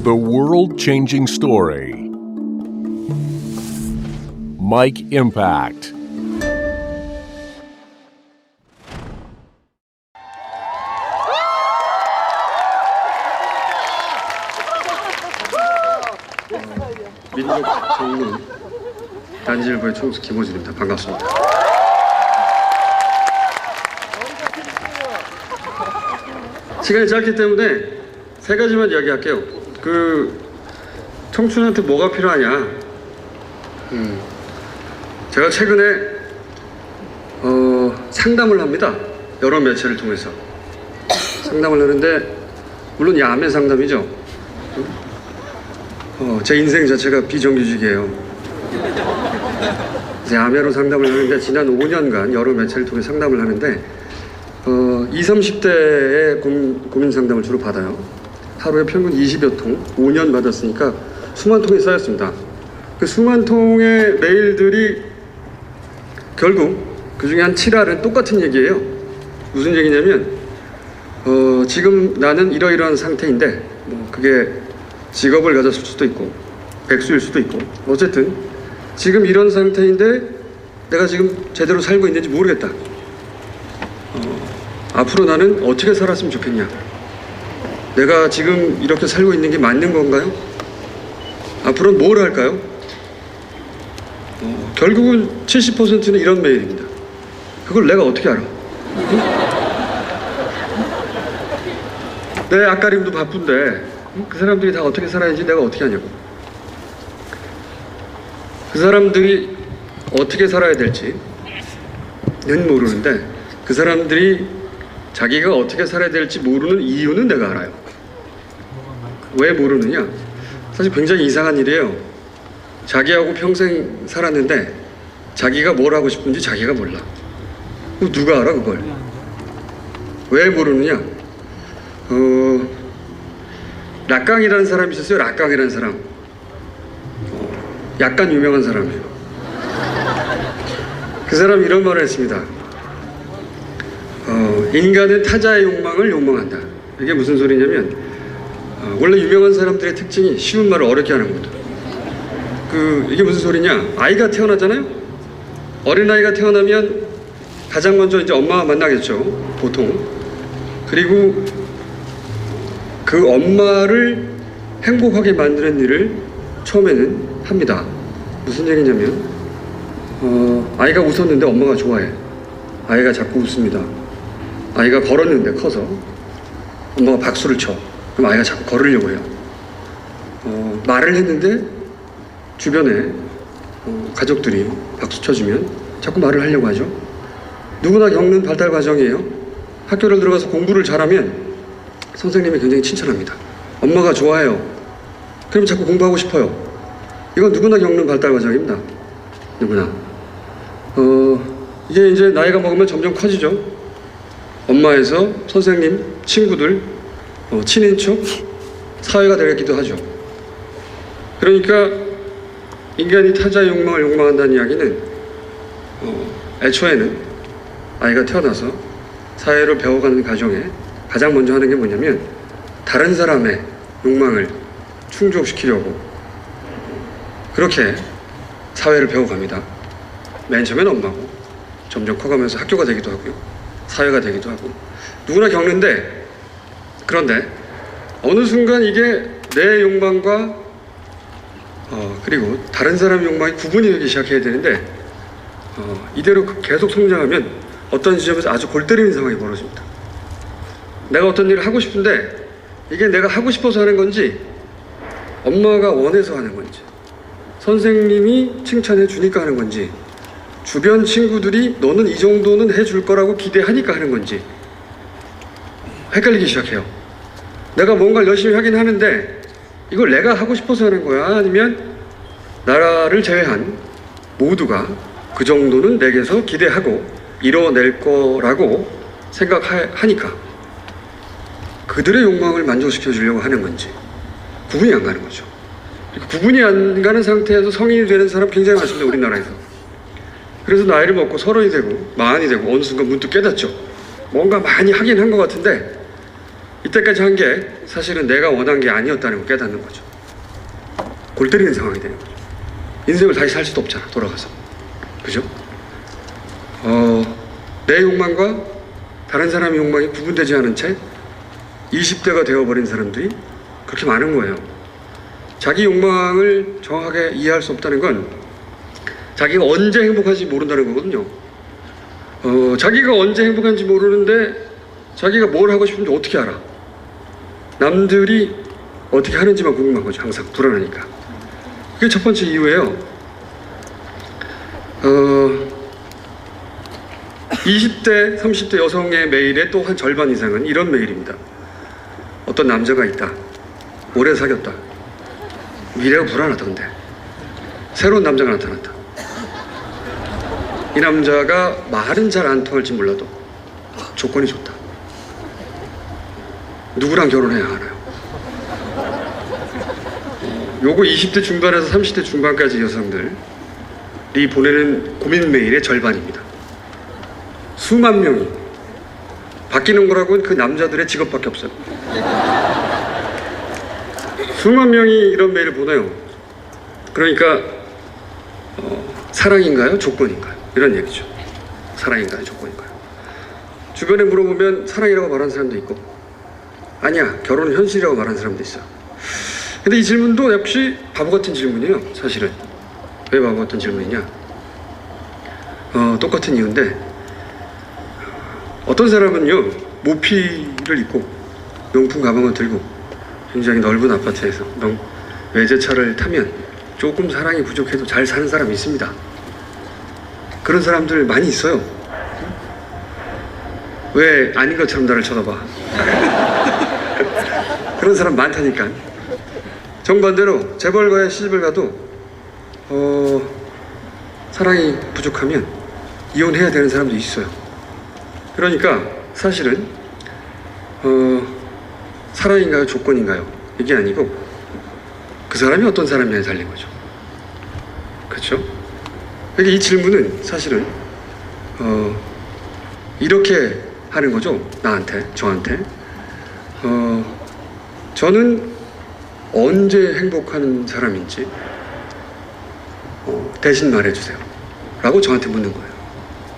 The world-changing story. Mike Impact. 민족 정론 단지일보의 총수 김호준입니다. 반갑습니다. 시간이 짧기 때문에 세 가지만 이야기할게요. 청춘한테 뭐가 필요하냐? 제가 최근에 상담을 합니다. 여러 매체를 통해서 상담을 하는데, 물론 야매 상담이죠. 제 인생 자체가 비정규직이에요. 야매로 상담을 하는데, 지난 5년간 여러 매체를 통해 상담을 하는데 20, 30대의 고민 상담을 주로 받아요. 하루에 평균 20여 통, 5년 받았으니까 수만 통이 쌓였습니다. 그 수만 통의 메일들이 결국 그 중에 한 7할은 똑같은 얘기예요. 무슨 얘기냐면 지금 나는 이러이러한 상태인데, 그게 직업을 가졌을 수도 있고 백수일 수도 있고, 어쨌든 지금 이런 상태인데 내가 지금 제대로 살고 있는지 모르겠다. 앞으로 나는 어떻게 살았으면 좋겠냐? 내가 지금 이렇게 살고 있는 게 맞는 건가요? 앞으로는 뭘 할까요? 결국은 70%는 이런 메일입니다. 그걸 내가 어떻게 알아? 내 앞가림도 바쁜데 그 사람들이 다 어떻게 살아야지 내가 어떻게 하냐고. 그 사람들이 어떻게 살아야 될지는 모르는데, 그 사람들이 자기가 어떻게 살아야 될지 모르는 이유는 내가 알아요. 왜 모르느냐? 사실 굉장히 이상한 일이에요. 자기하고 평생 살았는데 자기가 뭘 하고 싶은지 자기가 몰라. 누가 알아 그걸? 왜 모르느냐? 락강이라는 사람이 있었어요. 락강이라는 사람. 약간 유명한 사람이에요. 그 사람이 이런 말을 했습니다. 인간은 타자의 욕망을 욕망한다. 이게 무슨 소리냐면, 원래 유명한 사람들의 특징이 쉬운 말을 어렵게 하는 겁니다. 이게 무슨 소리냐? 아이가 태어나잖아요. 어린아이가 태어나면 가장 먼저 이제 엄마와 만나겠죠, 보통. 그리고 그 엄마를 행복하게 만드는 일을 처음에는 합니다. 무슨 얘기냐면, 아이가 웃었는데 엄마가 좋아해. 아이가 자꾸 웃습니다. 아이가 걸었는데 커서 엄마가 박수를 쳐. 그럼 아이가 자꾸 걸으려고 해요. 말을 했는데 주변에 가족들이 박수 쳐주면 자꾸 말을 하려고 하죠. 누구나 겪는 발달 과정이에요. 학교를 들어가서 공부를 잘하면 선생님이 굉장히 칭찬합니다. 엄마가 좋아해요. 그럼 자꾸 공부하고 싶어요. 이건 누구나 겪는 발달 과정입니다. 누구나. 이게 이제 나이가 먹으면 점점 커지죠. 엄마에서 선생님, 친구들, 친인척, 사회가 되기도 하죠. 그러니까 인간이 타자의 욕망을 욕망한다는 이야기는 애초에는 아이가 태어나서 사회를 배워가는 과정에 가장 먼저 하는 게 뭐냐면, 다른 사람의 욕망을 충족시키려고 그렇게 사회를 배워갑니다. 맨 처음엔 엄마고 점점 커가면서 학교가 되기도 하고요, 사회가 되기도 하고, 누구나 겪는데, 그런데 어느 순간 이게 내 욕망과 그리고 다른 사람의 욕망이 구분이 되기 시작해야 되는데, 이대로 계속 성장하면 어떤 지점에서 아주 골 때리는 상황이 벌어집니다. 내가 어떤 일을 하고 싶은데 이게 내가 하고 싶어서 하는 건지, 엄마가 원해서 하는 건지, 선생님이 칭찬해 주니까 하는 건지, 주변 친구들이 너는 이 정도는 해줄 거라고 기대하니까 하는 건지 헷갈리기 시작해요. 내가 뭔가를 열심히 하긴 하는데 이걸 내가 하고 싶어서 하는 거야, 아니면 나를 제외한 모두가 그 정도는 내게서 기대하고 이뤄낼 거라고 생각하니까 그들의 욕망을 만족시켜 주려고 하는 건지 구분이 안 가는 거죠. 구분이 안 가는 상태에서 성인이 되는 사람 굉장히 많습니다, 우리나라에서. 그래서 나이를 먹고 30이 되고 40이 되고 어느 순간 문득 깨닫죠. 뭔가 많이 하긴 한 것 같은데 이때까지 한 게 사실은 내가 원한 게 아니었다는 걸 깨닫는 거죠. 골 때리는 상황이 되는 거죠. 인생을 다시 살 수도 없잖아, 돌아가서. 그죠? 내 욕망과 다른 사람의 욕망이 구분되지 않은 채 20대가 되어버린 사람들이 그렇게 많은 거예요. 자기 욕망을 정확하게 이해할 수 없다는 건 자기가 언제 행복한지 모른다는 거거든요. 자기가 언제 행복한지 모르는데 자기가 뭘 하고 싶은지 어떻게 알아? 남들이 어떻게 하는지만 궁금한 거죠. 항상 불안하니까. 그게 첫 번째 이유예요. 20대, 30대 여성의 메일의 또 한 절반 이상은 이런 메일입니다. 어떤 남자가 있다. 오래 사귀었다. 미래가 불안하던데. 새로운 남자가 나타났다. 이 남자가 말은 잘 안 통할지 몰라도 조건이 좋다. 누구랑 결혼해야 하나요? 요거 20대 중반에서 30대 중반까지 여성들이 보내는 고민 메일의 절반입니다. 수만 명이 바뀌는 거라고는 그 남자들의 직업밖에 없어요. 수만 명이 이런 메일을 보내요. 그러니까 사랑인가요? 조건인가요? 이런 얘기죠. 사랑인가요? 조건인가요? 주변에 물어보면 사랑이라고 말하는 사람도 있고 아니야, 결혼은 현실이라고 말하는 사람도 있어요. 근데 이 질문도 역시 바보 같은 질문이에요. 사실은. 왜 바보 같은 질문이냐? 똑같은 이유인데 어떤 사람은요 모피를 입고 명품 가방을 들고 굉장히 넓은 아파트에서 외제차를 타면 조금 사랑이 부족해도 잘 사는 사람이 있습니다. 그런 사람들 많이 있어요. 왜 아닌 것처럼 나를 쳐다봐? 그런 사람 많다니까. 정반대로 재벌가의 시집을 가도 사랑이 부족하면 이혼해야 되는 사람도 있어요. 그러니까 사실은 사랑인가요? 조건인가요? 이게 아니고 그 사람이 어떤 사람이냐에 달린 거죠. 그렇죠? 그러니까 이 질문은 사실은 이렇게 하는 거죠. 나한테, 저한테. 저는 언제 행복한 사람인지 대신 말해주세요. 라고 저한테 묻는 거예요.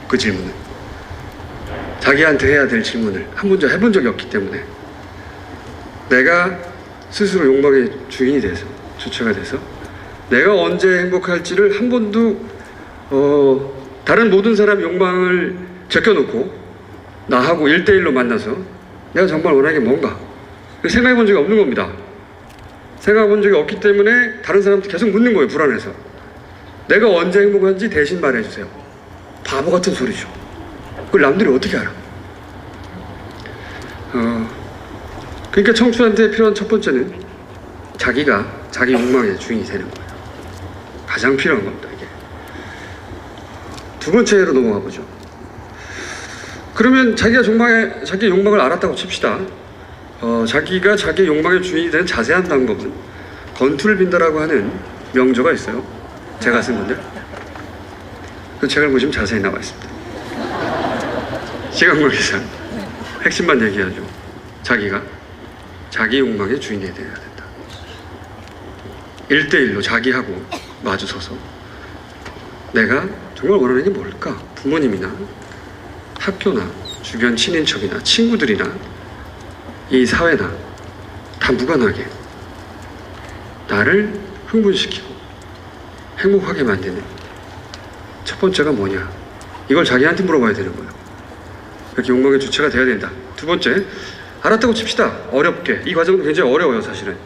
그 질문은. 자기한테 해야 될 질문을 한 번도 해본 적이 없기 때문에 내가 스스로 욕망의 주인이 돼서 주체가 돼서 내가 언제 행복할지를 한 번도 다른 모든 사람의 욕망을 제껴놓고 나하고 1대1로 만나서 내가 정말 원하는 게 뭔가 생각해 본 적이 없는 겁니다. 생각해 본 적이 없기 때문에 다른 사람한테 계속 묻는 거예요. 불안해서. 내가 언제 행복한지 대신 말해주세요. 바보 같은 소리죠. 그걸 남들이 어떻게 알아? 그러니까 청춘한테 필요한 첫 번째는 자기가 자기 욕망의 주인이 되는 거예요. 가장 필요한 겁니다. 이게. 두 번째로 넘어가 보죠. 그러면 자기 욕망을 알았다고 칩시다. 자기가 자기 욕망의 주인이 되는 자세한 방법은 건투를 빈다라고 하는 명저가 있어요. 제가 쓴 건데 그 책을 보시면 자세히 나와 있습니다. 시간 관계상 핵심만 얘기하죠. 자기가 자기 욕망의 주인이 되어야 된다. 1대1로 자기하고 마주서서 내가 정말 원하는 게 뭘까? 부모님이나 학교나 주변 친인척이나 친구들이나 이 사회나 다 무관하게 나를 흥분시키고 행복하게 만드는 첫 번째가 뭐냐? 이걸 자기한테 물어봐야 되는 거예요. 이렇게 욕망의 주체가 돼야 된다. 두 번째, 알았다고 칩시다. 어렵게. 이 과정도 굉장히 어려워요, 사실은.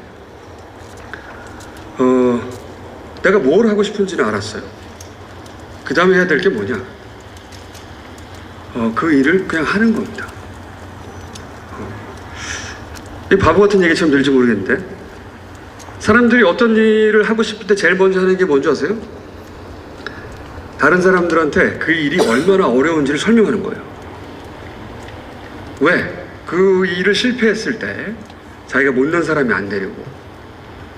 내가 뭘 하고 싶은지는 알았어요. 그 다음에 해야 될 게 뭐냐? 그 일을 그냥 하는 겁니다. 이 바보 같은 얘기처럼 들릴지 모르겠는데 사람들이 어떤 일을 하고 싶을 때 제일 먼저 하는 게 뭔지 아세요? 다른 사람들한테 그 일이 얼마나 어려운지를 설명하는 거예요. 왜? 그 일을 실패했을 때 자기가 못난 사람이 안 되려고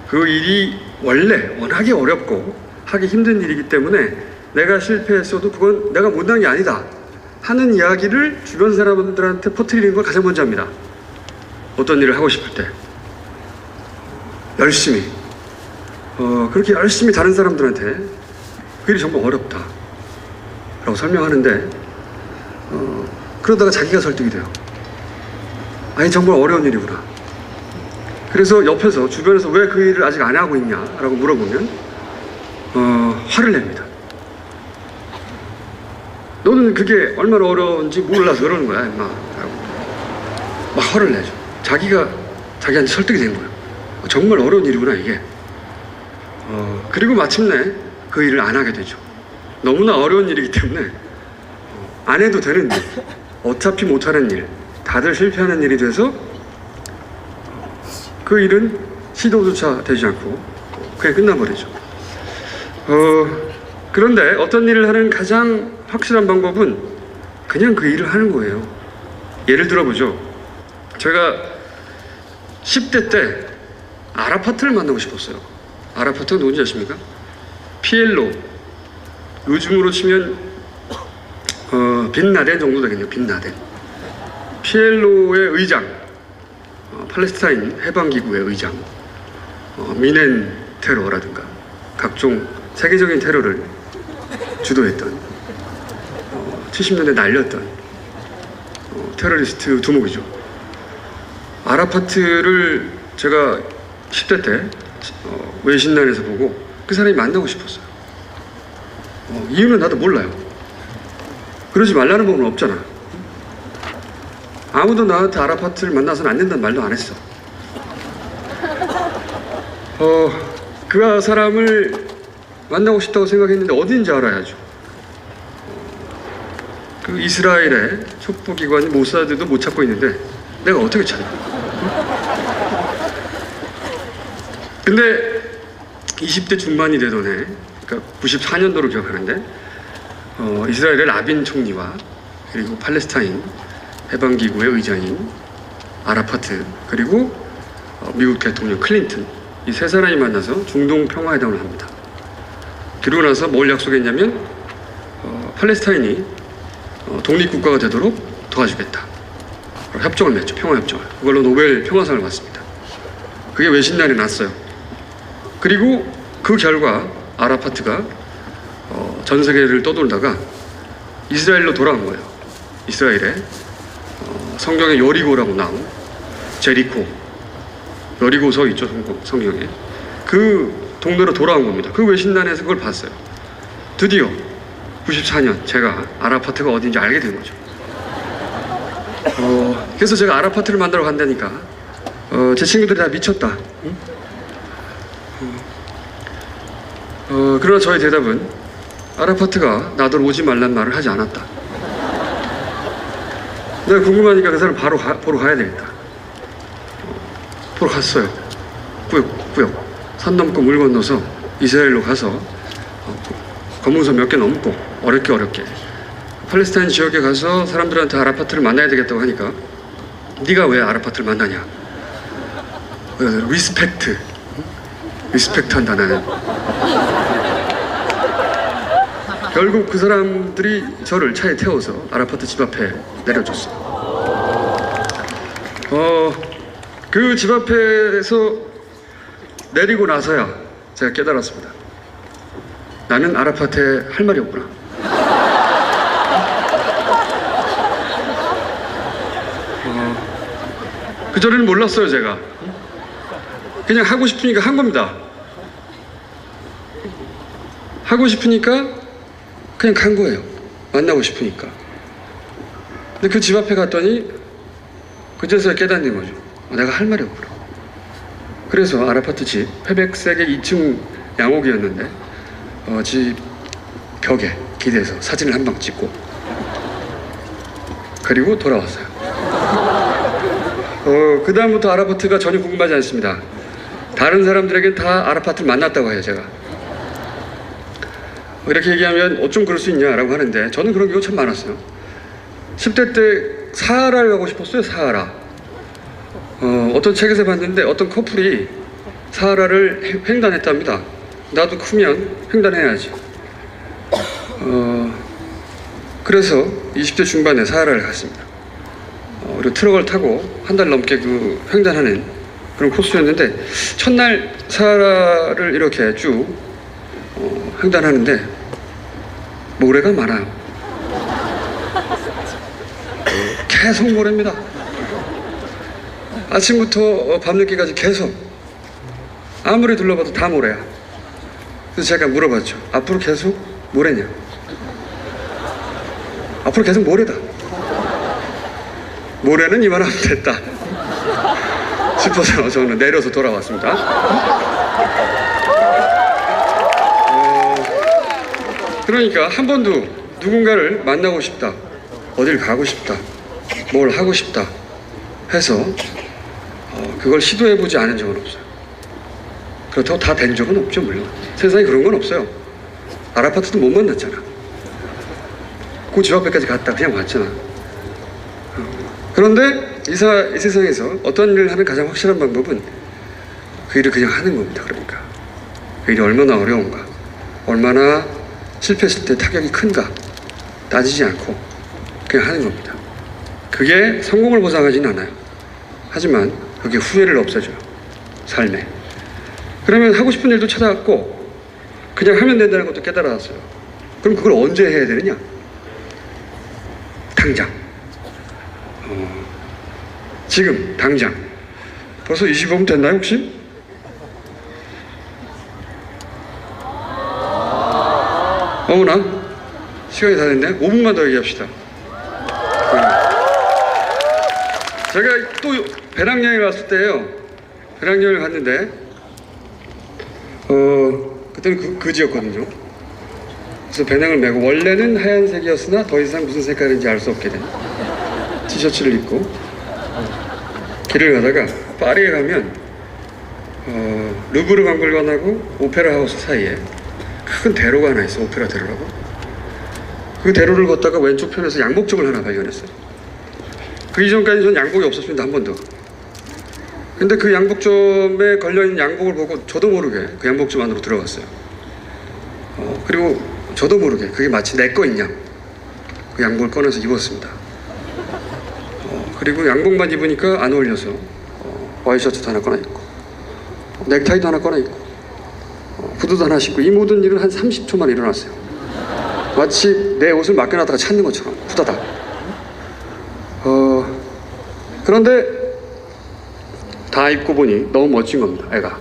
그 일이 원래 워낙에 어렵고 하기 힘든 일이기 때문에 내가 실패했어도 그건 내가 못난 게 아니다 하는 이야기를 주변 사람들한테 퍼뜨리는 걸 가장 먼저 합니다. 어떤 일을 하고 싶을 때 열심히 그렇게 열심히 다른 사람들한테 그 일이 정말 어렵다 라고 설명하는데 그러다가 자기가 설득이 돼요. 아니 정말 어려운 일이구나. 그래서 옆에서 주변에서 왜 그 일을 아직 안 하고 있냐 라고 물어보면 화를 냅니다. 너는 그게 얼마나 어려운지 몰라서 그러는 거야 임마 라고 막 화를 내죠. 자기가 자기한테 설득이 된 거예요. 정말 어려운 일이구나 이게. 그리고 마침내 그 일을 안 하게 되죠. 너무나 어려운 일이기 때문에 안 해도 되는 일, 어차피 못하는 일, 다들 실패하는 일이 돼서 그 일은 시도조차 되지 않고 그냥 끝나버리죠. 그런데 어떤 일을 하는 가장 확실한 방법은 그냥 그 일을 하는 거예요. 예를 들어보죠. 제가 10대 때 아라파트를 만나고 싶었어요. 아라파트가 누군지 아십니까? 피엘로. 요즘으로 치면 빈라덴 정도 되겠네요. 빈라덴. 피엘로의 의장, 팔레스타인 해방기구의 의장, 미넨 테러라든가 각종 세계적인 테러를 주도했던 70년대 날렸던 테러리스트 두목이죠. 아라파트를 제가 10대 때 외신란에서 보고 그 사람이 만나고 싶었어요. 이유는 나도 몰라요. 그러지 말라는 법은 없잖아. 아무도 나한테 아라파트를 만나서는 안 된다는 말도 안 했어. 그 사람을 만나고 싶다고 생각했는데 어딘지 알아야죠. 그 이스라엘의 첩보기관인 모사드도 못 찾고 있는데 내가 어떻게 찾아? 근데 20대 중반이 되던 해, 그러니까 94년도로 기억하는데 이스라엘의 라빈 총리와 그리고 팔레스타인 해방기구의 의장인 아라파트 그리고 미국 대통령 클린턴 이 세 사람이 만나서 중동 평화회담을 합니다. 그러고 나서 뭘 약속했냐면 팔레스타인이 독립국가가 되도록 도와주겠다. 협정을 맺죠. 평화협정을. 그걸로 노벨 평화상을 받습니다. 그게 외신란에 났어요. 그리고 그 결과 아라파트가 전 세계를 떠돌다가 이스라엘로 돌아온 거예요. 이스라엘에 성경에 여리고라고 나온 제리코, 여리고서 있죠 성경에. 그 동네로 돌아온 겁니다. 그 외신란에서 그걸 봤어요. 드디어 94년 제가 아라파트가 어딘지 알게 된 거죠. 그래서 제가 아라파트를 만나러 간다니까 제 친구들이 다 미쳤다. 응? 그러나 저의 대답은 아라파트가 나더러 오지 말란 말을 하지 않았다. 내가 궁금하니까 그 사람 바로 보러 가야 되겠다. 보러 갔어요. 꾸역꾸역 산 넘고 물 건너서 이스라엘로 가서 검문소 몇 개 넘고 어렵게 팔레스타인 지역에 가서 사람들한테 아라파트를 만나야 되겠다고 하니까 네가 왜 아라파트를 만나냐? 리스펙트 한다 나는. 결국 그 사람들이 저를 차에 태워서 아라파트 집 앞에 내려줬어요. 그 집 앞에서 내리고 나서야 제가 깨달았습니다. 나는 아라파트에 할 말이 없구나. 그전에는 몰랐어요 제가. 그냥 하고 싶으니까 한 겁니다. 하고 싶으니까 그냥 간 거예요. 만나고 싶으니까. 근데 그 집 앞에 갔더니 그제서야 깨닫는 거죠. 내가 할 말이 없구나. 그래서 아라파트 집 회백색의 2층 양옥이었는데 집 벽에 기대서 사진을 한 방 찍고 그리고 돌아왔어요. 그 다음부터 아라파트가 전혀 궁금하지 않습니다. 다른 사람들에겐 다 아라파트를 만났다고 해요 제가. 이렇게 얘기하면 어쩜 그럴 수 있냐라고 하는데 저는 그런 경우 참 많았어요. 10대 때 사하라를 가고 싶었어요. 사하라. 어떤 책에서 봤는데 어떤 커플이 사하라를 횡단했답니다. 나도 크면 횡단해야지. 그래서 20대 중반에 사하라를 갔습니다. 그리고 트럭을 타고 한 달 넘게 그 횡단하는 그런 코스였는데 첫날 사하라를 이렇게 쭉 횡단하는데 모래가 많아요. 계속 모래입니다. 아침부터 밤늦게까지 계속 아무리 둘러봐도 다 모래야. 그래서 제가 물어봤죠. 앞으로 계속 모래냐? 앞으로 계속 모래다. 모래는 이만하면 됐다 싶어서 저는 내려서 돌아왔습니다. 그러니까 한 번도 누군가를 만나고 싶다, 어딜 가고 싶다, 뭘 하고 싶다 해서 그걸 시도해보지 않은 적은 없어요. 그렇다고 다 된 적은 없죠. 물론 세상에 그런 건 없어요. 아라파트도 못 만났잖아. 그 집 앞에까지 갔다 그냥 왔잖아. 그런데 이 세상에서 어떤 일을 하는 가장 확실한 방법은 그 일을 그냥 하는 겁니다. 그러니까 그 일이 얼마나 어려운가, 얼마나 실패했을 때 타격이 큰가 따지지 않고 그냥 하는 겁니다. 그게 성공을 보장하지는 않아요. 하지만 그게 후회를 없애줘요. 삶에. 그러면 하고 싶은 일도 찾아왔고 그냥 하면 된다는 것도 깨달았어요. 그럼 그걸 언제 해야 되느냐? 당장. 지금 당장. 벌써 25분 됐나요 혹시? 어머나 시간이 다 됐네. 5분만 더 얘기합시다. 제가 또 배낭여행 갔을 때요, 배낭여행을 갔는데 그때는 그지였거든요. 그래서 배낭을 메고 원래는 하얀색이었으나 더 이상 무슨 색깔인지 알 수 없게 된 티셔츠를 입고 길을 가다가 파리에 가면 루브르 박물관하고 오페라 하우스 사이에 큰 대로가 하나 있어. 오페라 대로라고. 그 대로를 걷다가 왼쪽 편에서 양복점을 하나 발견했어요. 그 이전까지 전 양복이 없었습니다. 한 번도. 근데 그 양복점에 걸려있는 양복을 보고 저도 모르게 그 양복점 안으로 들어갔어요. 그리고 저도 모르게 그게 마치 내 거인 양 그 양복을 꺼내서 입었습니다. 그리고 양복만 입으니까 안 어울려서 와이셔츠도 하나 꺼내 입고 넥타이도 하나 꺼내 입고 구두도 하나 신고 이 모든 일은 한 30초만 일어났어요. 마치 내 옷을 맡겨놨다가 찾는 것처럼 후다닥. 그런데 다 입고 보니 너무 멋진 겁니다. 애가.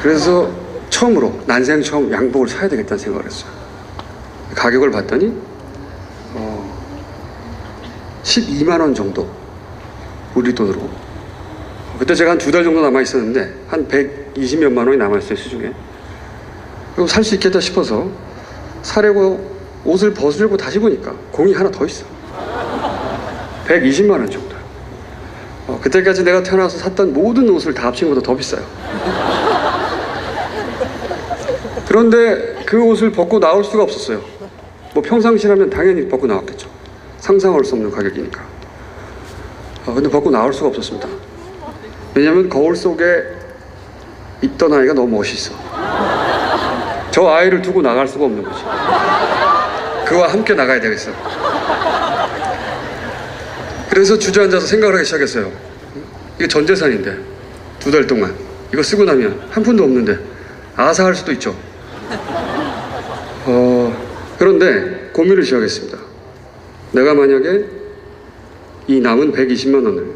그래서 처음으로 난생 처음 양복을 사야 되겠다는 생각을 했어요. 가격을 봤더니 12만 원 정도 우리 돈으로. 그때 제가 한 2달 정도 남아 있었는데 한 120몇만 원이 남아있어요. 시중에. 그리고 살 수 있겠다 싶어서 사려고 옷을 벗으려고 다시 보니까 공이 하나 더 있어. 120만 원 정도. 그때까지 내가 태어나서 샀던 모든 옷을 다 합친 것보다 더 비싸요. 그런데 그 옷을 벗고 나올 수가 없었어요. 뭐 평상시라면 당연히 벗고 나왔겠죠. 상상할 수 없는 가격이니까. 근데 벗고 나올 수가 없었습니다. 왜냐면 거울 속에 있던 아이가 너무 멋있어. 저 아이를 두고 나갈 수가 없는 거지. 그와 함께 나가야 되겠어. 그래서 주저앉아서 생각을 하기 시작했어요. 이게 전 재산인데 2달 동안 이거 쓰고 나면 한 푼도 없는데 아사할 수도 있죠. 그런데 고민을 시작했습니다. 내가 만약에 이 남은 120만 원을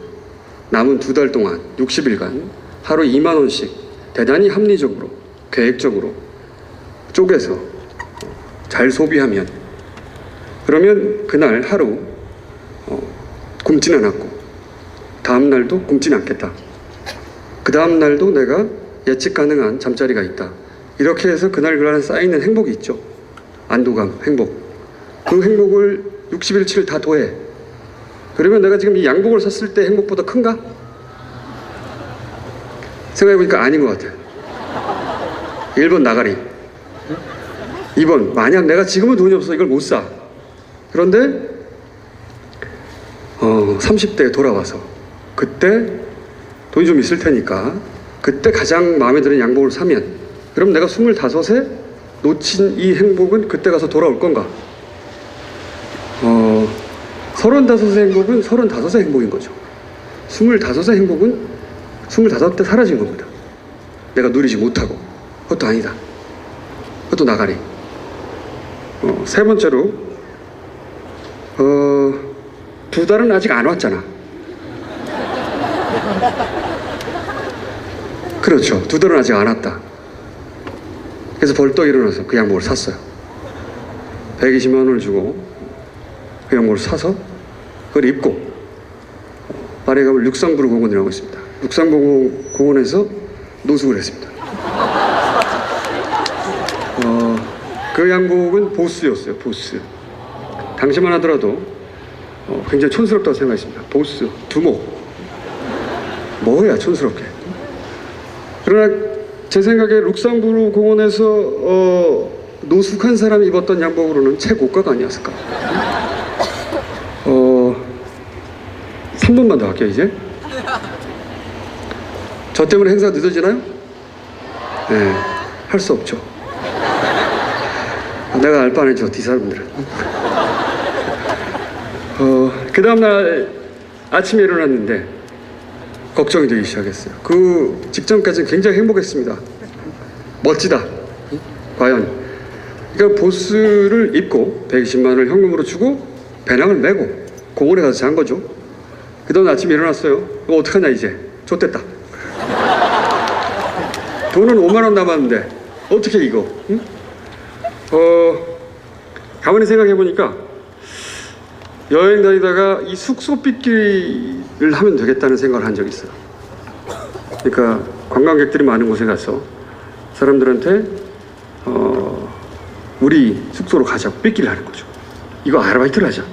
남은 2달 동안 60일간 하루 2만 원씩 대단히 합리적으로 계획적으로 쪼개서 잘 소비하면, 그러면 그날 하루 굶지는 않았고 다음 날도 굶지는 않겠다. 그 다음 날도 내가 예측 가능한 잠자리가 있다. 이렇게 해서 그날 쌓이는 행복이 있죠. 안도감, 행복. 그 행복을 60일치를 다 더해. 그러면 내가 지금 이 양복을 샀을 때 행복보다 큰가? 생각해보니까 아닌 것 같아요. 1번 나가리. 2번 만약 내가 지금은 돈이 없어 이걸 못 사. 그런데 30대에 돌아와서 그때 돈이 좀 있을 테니까 그때 가장 마음에 드는 양복을 사면, 그럼 내가 25에 놓친 이 행복은 그때 가서 돌아올 건가? 35의 행복은 35의 행복인 거죠. 25의 행복은 25때 사라진 겁니다. 내가 누리지 못하고. 그것도 아니다. 그것도 나가리. 세 번째로 2달은 아직 안 왔잖아. 그렇죠. 2달은 아직 안 왔다. 그래서 벌떡 일어나서 그 양복을 샀어요. 120만 원을 주고 그 양복을 사서 그걸 입고 파리에 가면 룩상부르 공원이라고 있습니다. 룩상부르 공원에서 노숙을 했습니다. 그 양복은 보스였어요. 보스. 당시만 하더라도 굉장히 촌스럽다고 생각했습니다. 보스, 두목. 뭐야 촌스럽게. 그러나 제 생각에 룩상부르 공원에서 노숙한 사람이 입었던 양복으로는 최고가가 아니었을까. 3분만 더 할게요 이제. 저 때문에 행사 늦어지나요? 네, 할 수 없죠. 내가 알 바는 저 뒷사람들은. 그 다음날 아침에 일어났는데 걱정이 되기 시작했어요. 그 직전까지는 굉장히 행복했습니다. 멋지다. 과연. 그러니까 보스를 입고 120만 원을 현금으로 주고 배낭을 메고 공원에 가서 잔 거죠. 그 다음 아침에 일어났어요. 어떡하냐 이제. 좆됐다. 돈은 5만 원 남았는데 어떻게 이거. 응? 가만히 생각해 보니까 여행 다니다가 이 숙소 빚기를 하면 되겠다는 생각을 한 적이 있어요. 그러니까 관광객들이 많은 곳에 가서 사람들한테 우리 숙소로 가자고 빚기를 하는 거죠. 이거 아르바이트를 하자.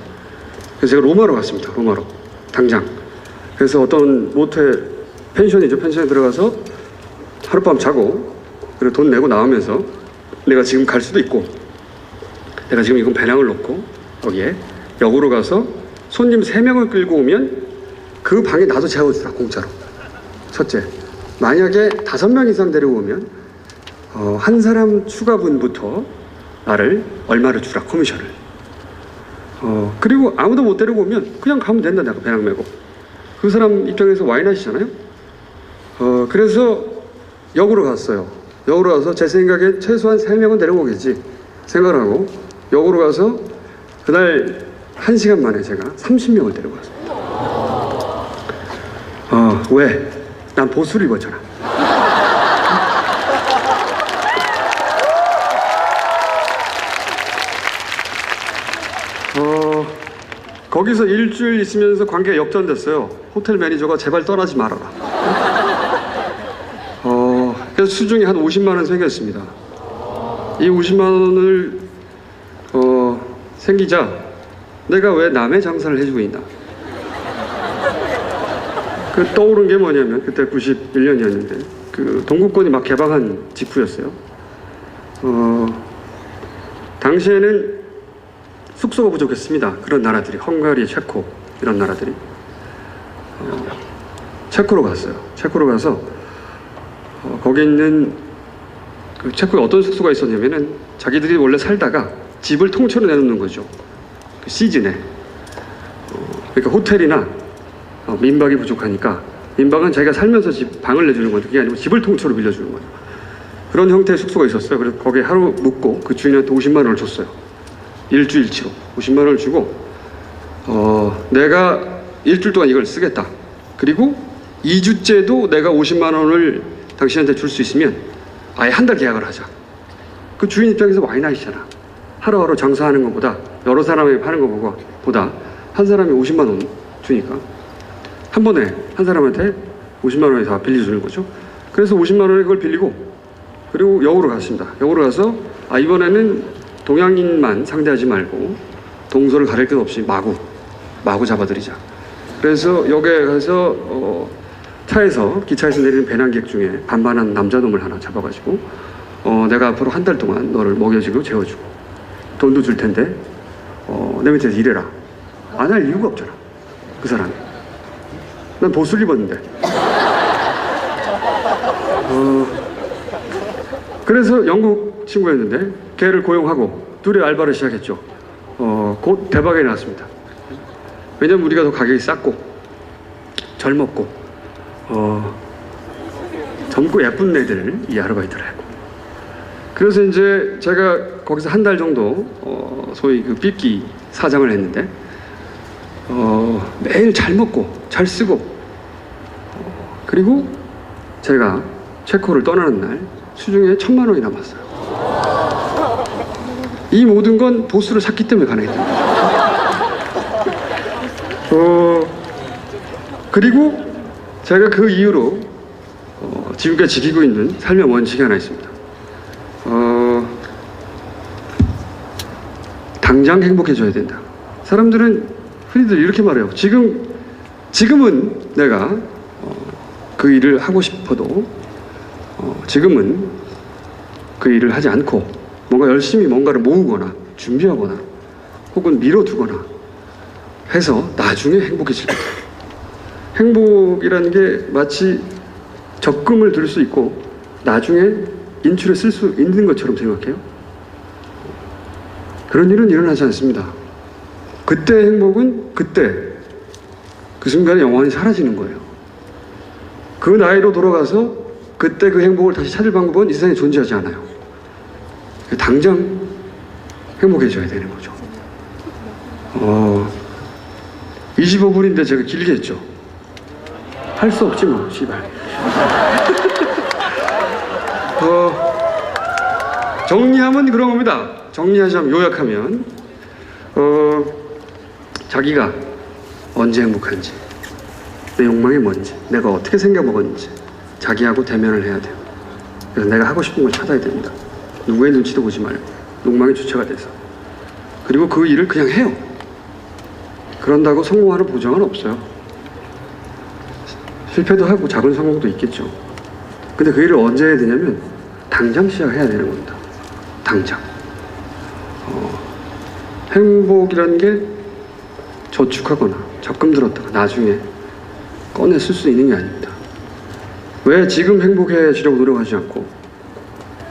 그래서 제가 로마로 갔습니다. 로마로 당장. 그래서 어떤 모텔 펜션이죠. 펜션에 들어가서 하룻밤 자고 그리고 돈 내고 나오면서 내가 지금 갈 수도 있고 내가 지금 이건 배낭을 놓고 거기에 역으로 가서 손님 3명을 끌고 오면 그 방에 나도 재워주라 공짜로. 첫째, 만약에 5명 이상 데리고 오면 한 사람 추가분부터 나를 얼마를 주라 커미션을. 그리고 아무도 못 데리고 오면 그냥 가면 된다. 내가 배낭 메고 그 사람 입장에서 와인하시잖아요. 그래서 역으로 갔어요. 역으로 가서 제 생각에 최소한 3명은 데리고 오겠지 생각을 하고 역으로 가서 그날 1시간 만에 제가 30명을 데리고 왔어요. 왜? 난 보수를 입었잖아. 거기서 일주일 있으면서 관계가 역전됐어요. 호텔 매니저가 제발 떠나지 말아라. 그래서 수중에 한 50만 원 생겼습니다. 이 50만 원을 생기자 내가 왜 남의 장사를 해주고 있나. 그 떠오른 게 뭐냐면 그때 91년이었는데 그 동구권이 막 개방한 직후였어요. 당시에는 숙소가 부족했습니다. 그런 나라들이 헝가리, 체코 이런 나라들이 체코로 갔어요. 체코로 가서 거기 있는 그 체코에 어떤 숙소가 있었냐면은 자기들이 원래 살다가 집을 통째로 내놓는 거죠. 그 시즌에. 그러니까 호텔이나 민박이 부족하니까 민박은 자기가 살면서 방을 내주는 거죠. 그게 아니고 집을 통째로 빌려주는 거죠. 그런 형태의 숙소가 있었어요. 그래서 거기에 하루 묵고 그 주인한테 50만 원을 줬어요. 일주일치로 50만 원을 주고 내가 일주일 동안 이걸 쓰겠다. 그리고 2주째도 내가 50만 원을 당신한테 줄 수 있으면 아예 한 달 계약을 하자. 그 주인 입장에서 와인아이시잖아. 하루하루 장사하는 것보다 여러 사람이 파는 것보다 한 사람이 50만 원 주니까 한 번에 한 사람한테 50만 원을 다 빌려주는 거죠. 그래서 50만 원에 그걸 빌리고 그리고 역으로 갔습니다. 역으로 가서 이번에는 동양인만 상대하지 말고 동서를 가릴 것 없이 마구 잡아들이자. 그래서 역에 가서 차에서 기차에서 내리는 배낭객 중에 반반한 남자놈을 하나 잡아가지고 내가 앞으로 한 달 동안 너를 먹여주고 재워주고 돈도 줄 텐데 내 밑에서 일해라. 안 할 이유가 없잖아 그 사람이. 난 보수를 입었는데. 그래서 영국 친구였는데 걔를 고용하고 둘이 알바를 시작했죠. 곧 대박이 났습니다. 왜냐면 우리가 더 가격이 쌌고 젊었고 젊고 예쁜 애들 이 아르바이트를 했고, 그래서 이제 제가 거기서 한 달 정도 소위 그 삐끼 사장을 했는데 매일 잘 먹고 잘 쓰고 그리고 제가 체코를 떠나는 날 수중에 1,000만 원이 남았어요. 이 모든 건 보스를 샀기 때문에 가능했답니다. 그리고 제가 그 이후로 지금까지 지키고 있는 삶의 원칙이 하나 있습니다. 당장 행복해져야 된다. 사람들은 흔히들 이렇게 말해요. 지금은 내가 그 일을 하고 싶어도 지금은 그 일을 하지 않고 뭔가 열심히 뭔가를 모으거나 준비하거나 혹은 미뤄두거나 해서 나중에 행복해질 거다. 행복이라는 게 마치 적금을 들 수 있고 나중에 인출에 쓸 수 있는 것처럼 생각해요. 그런 일은 일어나지 않습니다. 그때 행복은 그때 그 순간에 영원히 사라지는 거예요. 그 나이로 돌아가서 그때 그 행복을 다시 찾을 방법은 이 세상에 존재하지 않아요. 당장 행복해져야 되는 거죠. 25분인데 제가 길게 했죠. 할 수 없지 뭐, 씨발. 정리하면 그런 겁니다. 정리하자면, 요약하면 자기가 언제 행복한지, 내 욕망이 뭔지, 내가 어떻게 생겨먹었는지 자기하고 대면을 해야 돼요. 그래서 내가 하고 싶은 걸 찾아야 됩니다. 누구의 눈치도 보지 말고 욕망의 주체가 돼서. 그리고 그 일을 그냥 해요. 그런다고 성공하는 보장은 없어요. 실패도 하고 작은 성공도 있겠죠. 근데 그 일을 언제 해야 되냐면 당장 시작해야 되는 겁니다. 당장. 행복이라는 게 저축하거나 적금 들었다가 나중에 꺼내 쓸 수 있는 게 아닙니다. 왜 지금 행복해지려고 노력하지 않고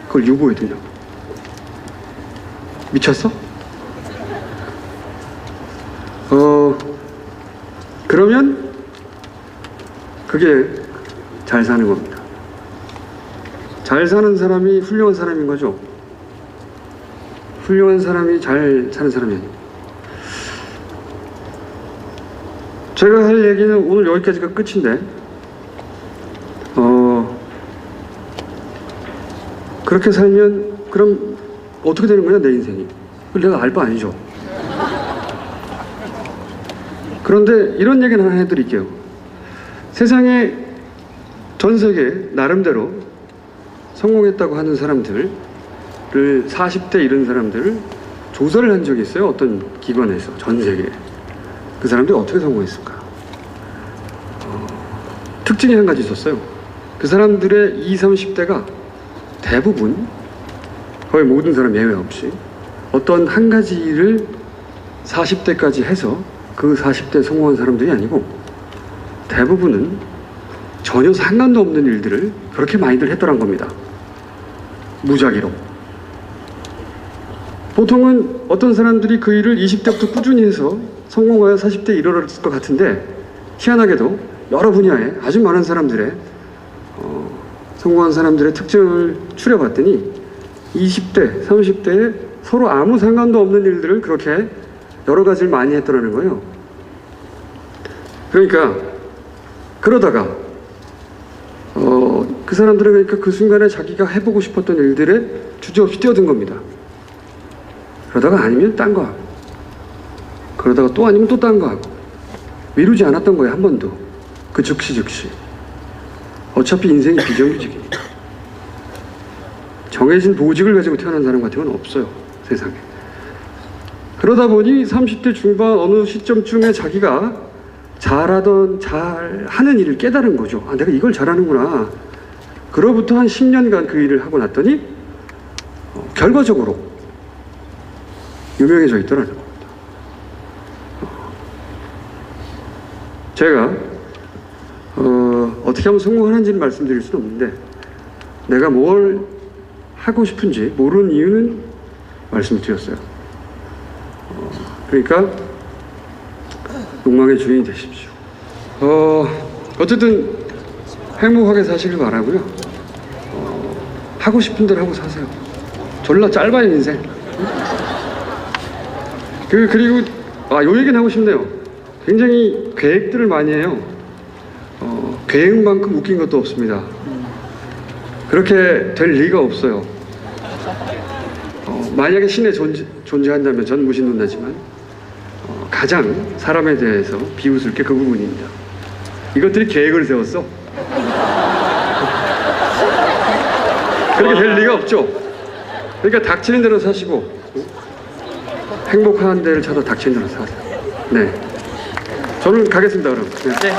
그걸 유보해 두냐고. 미쳤어? 그러면 그게 잘 사는 겁니다. 잘 사는 사람이 훌륭한 사람인 거죠. 훌륭한 사람이 잘 사는 사람이 아니에요. 제가 할 얘기는 오늘 여기까지가 끝인데 그렇게 살면 그럼 어떻게 되는 거냐 내 인생이. 그걸 내가 알 바 아니죠. 그런데 이런 얘기는 하나 해드릴게요. 세상에 전 세계 나름대로 성공했다고 하는 사람들을 40대 이런 사람들을 조사를 한 적이 있어요. 어떤 기관에서 전 세계에. 그 사람들이 어떻게 성공했을까? 특징이 한 가지 있었어요. 그 사람들의 20, 30대가 대부분 거의 모든 사람 예외 없이 어떤 한 가지 일을 40대까지 해서 그 40대 성공한 사람들이 아니고 대부분은 전혀 상관도 없는 일들을 그렇게 많이들 했더란 겁니다. 무작위로. 보통은 어떤 사람들이 그 일을 20대부터 꾸준히 해서 성공하여 40대에 이르렀을 것 같은데 희한하게도 여러 분야에 아주 많은 사람들의 성공한 사람들의 특징을 추려봤더니 20대, 30대에 서로 아무 상관도 없는 일들을 그렇게 여러 가지를 많이 했더라는 거예요. 그러니까 그러다가 그 사람들은 그러니까 그 순간에 자기가 해보고 싶었던 일들에 주저없이 뛰어든 겁니다. 그러다가 아니면 딴 거 하고 그러다가 또 아니면 또 딴 거 하고 미루지 않았던 거예요. 한 번도. 그 즉시 어차피 인생이 비정규직이니까 정해진 보직을 가지고 태어난 사람 같은 건 없어요. 세상에. 그러다 보니 30대 중반 어느 시점쯤에 자기가 잘하는 일을 깨달은 거죠. 아, 내가 이걸 잘하는구나. 그로부터 한 10년간 그 일을 하고 났더니 결과적으로 유명해져 있더라는 겁니다. 제가 어떻게 하면 성공하는지는 말씀드릴 수는 없는데 내가 뭘 하고 싶은지 모르는 이유는 말씀을 드렸어요. 그러니까 욕망의 주인이 되십시오. 어쨌든 행복하게 사시길 바라고요. 하고 싶은 대로 하고 사세요. 졸라 짧아요 인생. 그리고 요 얘기는 하고 싶네요. 굉장히 계획들을 많이 해요. 계획만큼 웃긴 것도 없습니다. 그렇게 될 리가 없어요. 만약에 신에 존재한다면 전 무신론자지만 가장 사람에 대해서 비웃을 게 그 부분입니다. 이것들이 계획을 세웠어. 그렇게 될 리가 없죠. 그러니까 닥치는 대로 사시고 행복한 데를 찾아 닥치는 대로 사세요. 네, 저는 가겠습니다 그럼. 네. 네.